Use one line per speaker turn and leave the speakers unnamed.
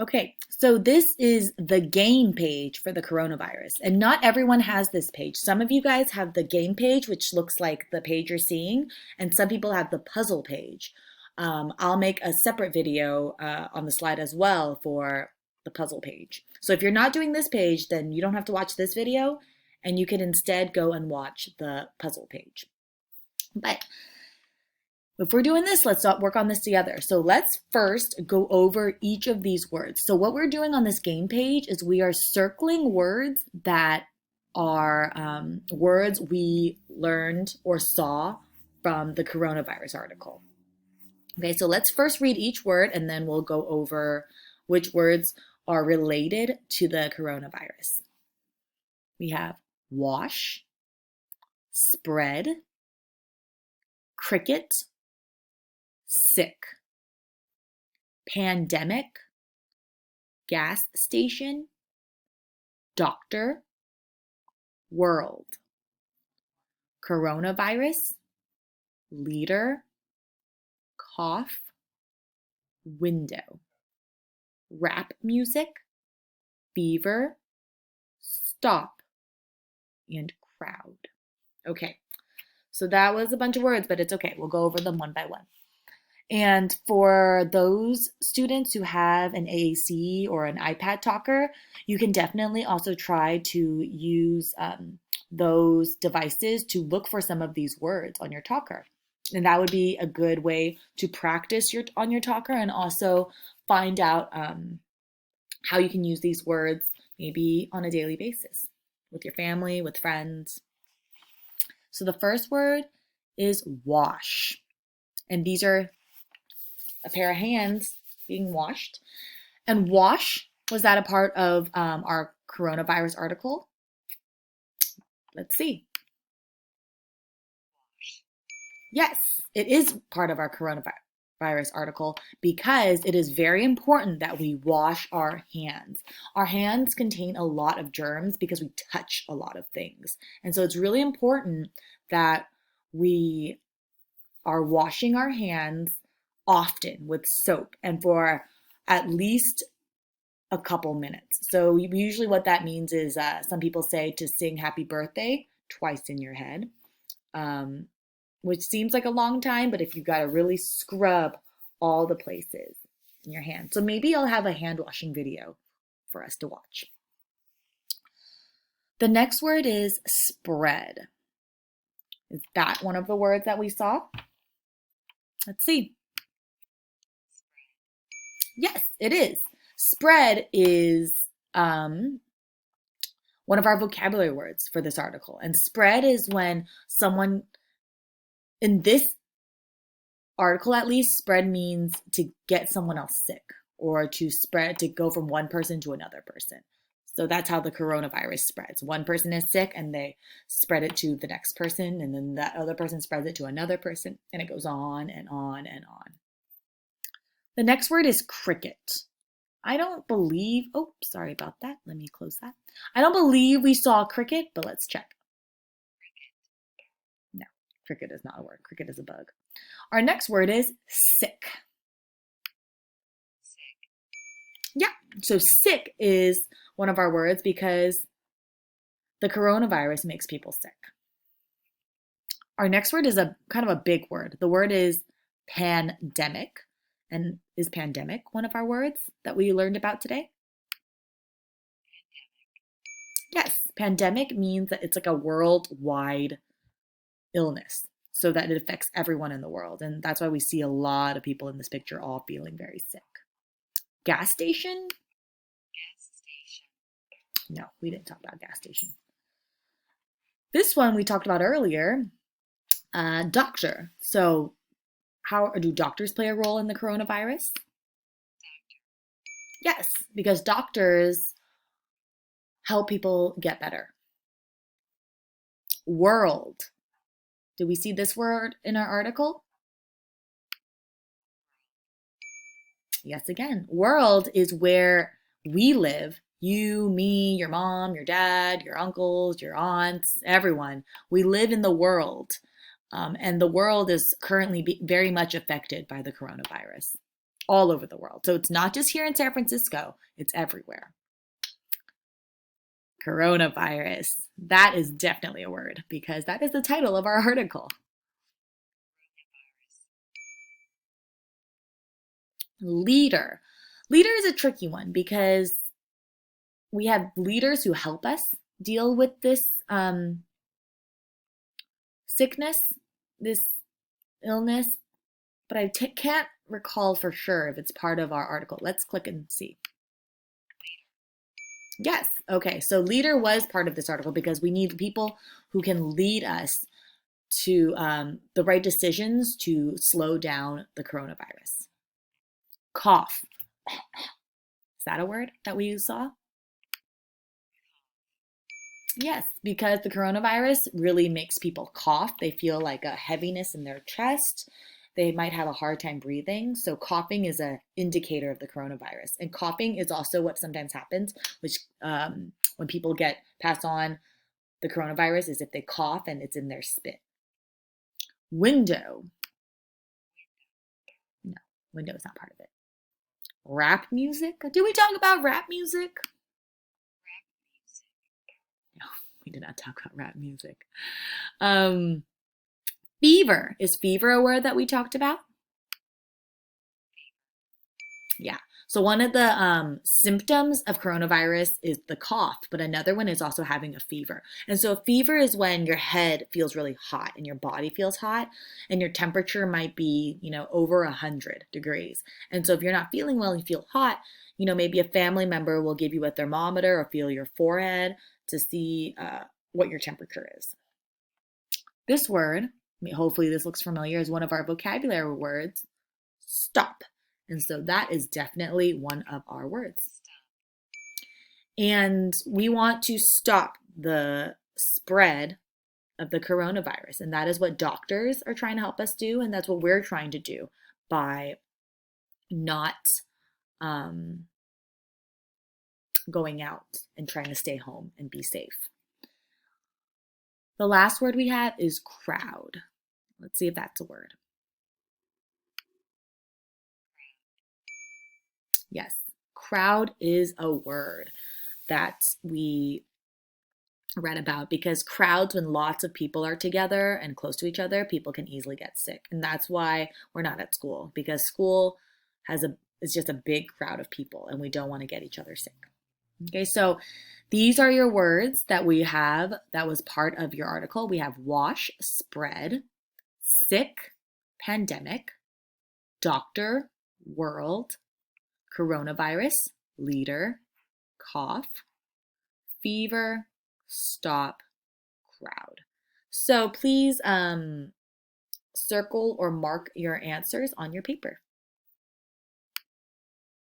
Okay, so this is the game page for the coronavirus, and not everyone has this page. Some of you guys have the game page, which looks like the page you're seeing, and some people have the puzzle page. I'll make a separate video on the slide as well for the puzzle page. So if you're not doing this page, then you don't have to watch this video, and you can instead go and watch the puzzle page. But if we're doing this, let's work on this together. So let's first go over each of these words. So what we're doing on this game page is we are circling words that are words we learned or saw from the coronavirus article. Okay, so let's first read each word and then we'll go over which words are related to the coronavirus. We have wash, spread, cricket, sick, pandemic, gas station, doctor, world, coronavirus, leader, cough, window, rap music, fever, stop, and crowd. Okay, so that was a bunch of words, but it's okay. We'll go over them one by one. And for those students who have an AAC or an iPad talker, you can definitely also try to use those devices to look for some of these words on your talker. And that would be a good way to practice on your talker and also find out how you can use these words maybe on a daily basis with your family, with friends. So the first word is wash. And these are a pair of hands being washed. And wash, was that a part of our coronavirus article? Let's see. Yes, it is part of our coronavirus article because it is very important that we wash our hands. Our hands contain a lot of germs because we touch a lot of things. And so it's really important that we are washing our hands often with soap and for at least a couple minutes. So usually what that means is some people say to sing happy birthday twice in your head, which seems like a long time, but if you've got to really scrub all the places in your hand. So maybe I'll have a hand washing video for us to watch. The next word is spread. Is that one of the words that we saw? Let's see. Yes, it is. Spread is one of our vocabulary words for this article. And spread is when someone, in this article at least, spread means to get someone else sick or to spread, to go from one person to another person. So that's how the coronavirus spreads. One person is sick and they spread it to the next person, and then that other person spreads it to another person, and it goes on and on and on. The next word is cricket. I don't believe, oh, sorry about that. Let me close that. I don't believe we saw cricket, but let's check. No, cricket is not a word. Cricket is a bug. Our next word is sick. Yeah, so sick is one of our words because the coronavirus makes people sick. Our next word is a kind of a big word. The word is pandemic. And is pandemic one of our words that we learned about today? Yes, pandemic means that it's like a worldwide illness, so that it affects everyone in the world. And that's why we see a lot of people in this picture all feeling very sick. Gas station? Gas station. No, we didn't talk about gas station. This one we talked about earlier, doctor. So how do doctors play a role in the coronavirus? Yes, because doctors help people get better. World. Do we see this word in our article? Yes, again. World is where we live. You, me, your mom, your dad, your uncles, your aunts, everyone. We live in the world. And the world is currently very much affected by the coronavirus. all over the world. So it's not just here in San Francisco, it's everywhere. Coronavirus. That is definitely a word because that is the title of our article. Leader. Leader is a tricky one because we have leaders who help us deal with this sickness, this illness, but I can't recall for sure if it's part of our article. Let's click and see. Yes. Okay. So leader was part of this article because we need people who can lead us to the right decisions to slow down the coronavirus. Cough. Is that a word that we saw? Yes, because the coronavirus really makes people cough. They feel like a heaviness in their chest. They might have a hard time breathing. So coughing is an indicator of the coronavirus. And coughing is also what sometimes happens, which when people pass on the coronavirus is if they cough and it's in their spit. Window. No, window is not part of it. Rap music. Did we talk about rap music? No, we did not talk about rap music. Fever. Is fever a word that we talked about? Yeah. So one of the symptoms of coronavirus is the cough, but another one is also having a fever. And so a fever is when your head feels really hot and your body feels hot and your temperature might be, over 100 degrees. And so if you're not feeling well and you feel hot, maybe a family member will give you a thermometer or feel your forehead to see what your temperature is. This word, hopefully this looks familiar, is one of our vocabulary words, stop. And so that is definitely one of our words. And we want to stop the spread of the coronavirus. And that is what doctors are trying to help us do. And that's what we're trying to do by not going out and trying to stay home and be safe. The last word we have is crowd. Let's see if that's a word. Yes, crowd is a word that we read about because crowds, when lots of people are together and close to each other, people can easily get sick. And that's why we're not at school, because school is just a big crowd of people and we don't want to get each other sick. Okay, so these are your words that we have that was part of your article. We have wash, spread, sick, pandemic, doctor, world, coronavirus, leader, cough, fever, stop, crowd. So please circle or mark your answers on your paper.